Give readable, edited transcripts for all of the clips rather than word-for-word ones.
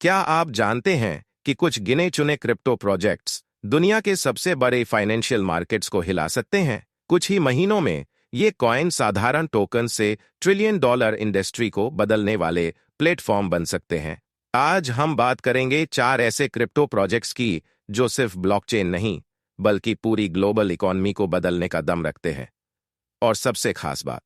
क्या आप जानते हैं कि कुछ गिने चुने क्रिप्टो प्रोजेक्ट्स दुनिया के सबसे बड़े फाइनेंशियल मार्केट्स को हिला सकते हैं? कुछ ही महीनों में ये कॉइन साधारण टोकन से ट्रिलियन डॉलर इंडस्ट्री को बदलने वाले प्लेटफॉर्म बन सकते हैं। आज हम बात करेंगे 4 ऐसे क्रिप्टो प्रोजेक्ट्स की जो सिर्फ ब्लॉकचेन नहीं, बल्कि पूरी ग्लोबल इकोनॉमी को बदलने का दम रखते हैं। और सबसे खास बात,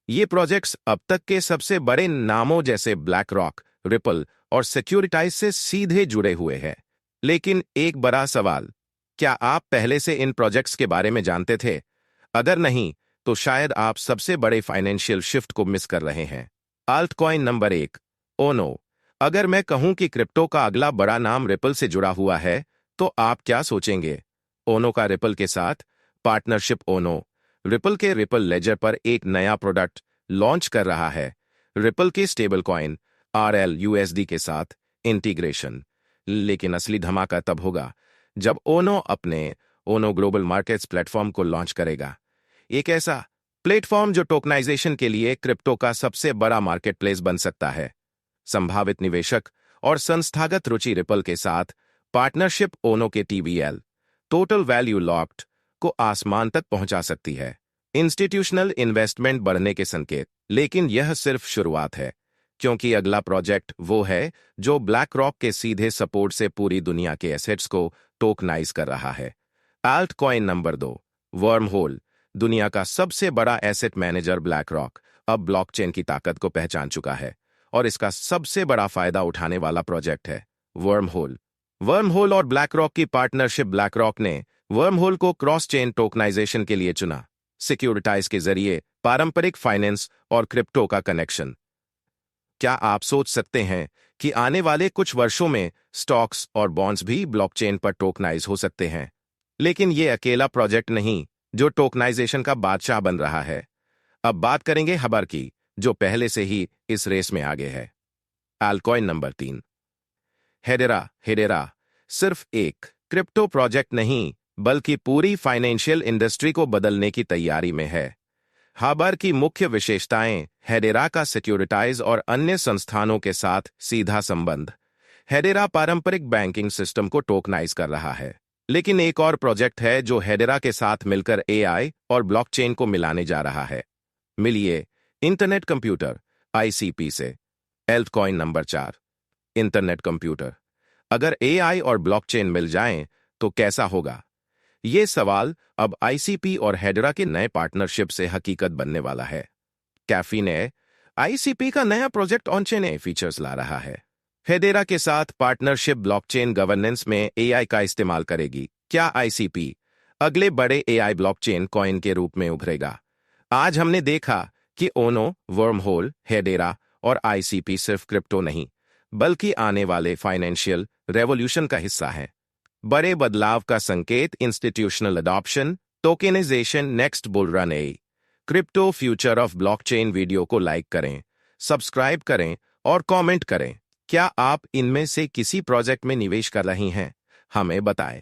ये प्रोजेक्ट्स अब तक के सबसे बड़े नामों जैसे ब्लैक रॉक, रिपल और सिक्योरिटाइज से सीधे जुड़े हुए हैं। लेकिन एक बड़ा सवाल, क्या आप पहले से इन प्रोजेक्ट्स के बारे में जानते थे? अगर नहीं, तो शायद आप सबसे बड़े फाइनेंशियल शिफ्ट को मिस कर रहे हैं। आल्ट कॉइन नंबर 1, ओनो। अगर मैं कहूं कि क्रिप्टो का अगला बड़ा नाम रिपल से जुड़ा हुआ है, तो आप क्या सोचेंगे? ओनो का रिपल के साथ पार्टनरशिप। ओनो रिपल के रिपल लेजर पर एक नया प्रोडक्ट लॉन्च कर रहा है, रिपल के स्टेबल कॉइन RL-USD के साथ इंटीग्रेशन। लेकिन असली धमाका तब होगा जब ओनो अपने ओनो ग्लोबल मार्केट्स प्लेटफॉर्म को लॉन्च करेगा। एक ऐसा प्लेटफॉर्म जो टोकनाइजेशन के लिए क्रिप्टो का सबसे बड़ा मार्केटप्लेस बन सकता है। संभावित निवेशक और संस्थागत रुचि रिपल के साथ पार्टनरशिप ओनो के TVL टोटल वैल्यू लॉक्ड को आसमान तक पहुंचा सकती है। इंस्टीट्यूशनल इन्वेस्टमेंट बढ़ने के संकेत। लेकिन यह सिर्फ शुरुआत है, क्योंकि अगला प्रोजेक्ट वो है जो ब्लैक रॉक के सीधे सपोर्ट से पूरी दुनिया के एसेट्स को टोकनाइज कर रहा है। Alt coin number 2, worm hole. दुनिया का सबसे बड़ा एसेट मैनेजर ब्लैक रॉक अब ब्लॉकचेन की ताकत को पहचान चुका है, और इसका सबसे बड़ा फायदा उठाने वाला प्रोजेक्ट है वर्म होल। वर्म होल और ब्लैक रॉक की पार्टनरशिप। ब्लैक रॉक ने वर्म होल को क्रॉस चेन टोकनाइजेशन के लिए चुना, सिक्योरिटाइज के जरिए पारंपरिक फाइनेंस और क्रिप्टो का कनेक्शन। क्या आप सोच सकते हैं कि आने वाले कुछ वर्षों में स्टॉक्स और बॉन्ड्स भी ब्लॉकचेन पर टोकनाइज हो सकते हैं? लेकिन ये अकेला प्रोजेक्ट नहीं जो टोकनाइजेशन का बादशाह बन रहा है। अब बात करेंगे हबर की, जो पहले से ही इस रेस में आगे है। आल्टकॉइन नंबर 3, हेडेरा। हेडेरा सिर्फ एक क्रिप्टो प्रोजेक्ट नहीं, बल्कि पूरी फाइनेंशियल इंडस्ट्री को बदलने की तैयारी में है। हाबर की मुख्य विशेषताएं। हेडेरा का सिक्योरिटाइज और अन्य संस्थानों के साथ सीधा संबंध। हेडेरा पारंपरिक बैंकिंग सिस्टम को टोकनाइज कर रहा है। लेकिन एक और प्रोजेक्ट है जो हेडेरा के साथ मिलकर AI और ब्लॉकचेन को मिलाने जा रहा है। मिलिए इंटरनेट कंप्यूटर ICP से। एल्टकॉइन नंबर 4, इंटरनेट कंप्यूटर। अगर AI और ब्लॉकचेन मिल जाएं तो कैसा होगा? ये सवाल अब ICP और हेडेरा के नए पार्टनरशिप से हकीकत बनने वाला है। कैफी ने ICP का नया प्रोजेक्ट ऑनचेन नए फीचर्स ला रहा है। हेडेरा के साथ पार्टनरशिप ब्लॉकचेन गवर्नेंस में AI का इस्तेमाल करेगी। क्या ICP अगले बड़े AI ब्लॉकचेन कॉइन के रूप में उभरेगा? आज हमने देखा कि ओनो, वर्महोल, हेडेरा और ICP सिर्फ क्रिप्टो नहीं, बल्कि आने वाले फाइनेंशियल रेवोल्यूशन का हिस्सा है। बड़े बदलाव का संकेत। Institutional adoption, tokenization, next bull run. Crypto future of blockchain video को लाइक करें, सब्सक्राइब करें और कमेंट करें। क्या आप इनमें से किसी प्रोजेक्ट में निवेश कर रही हैं? हमें बताएं।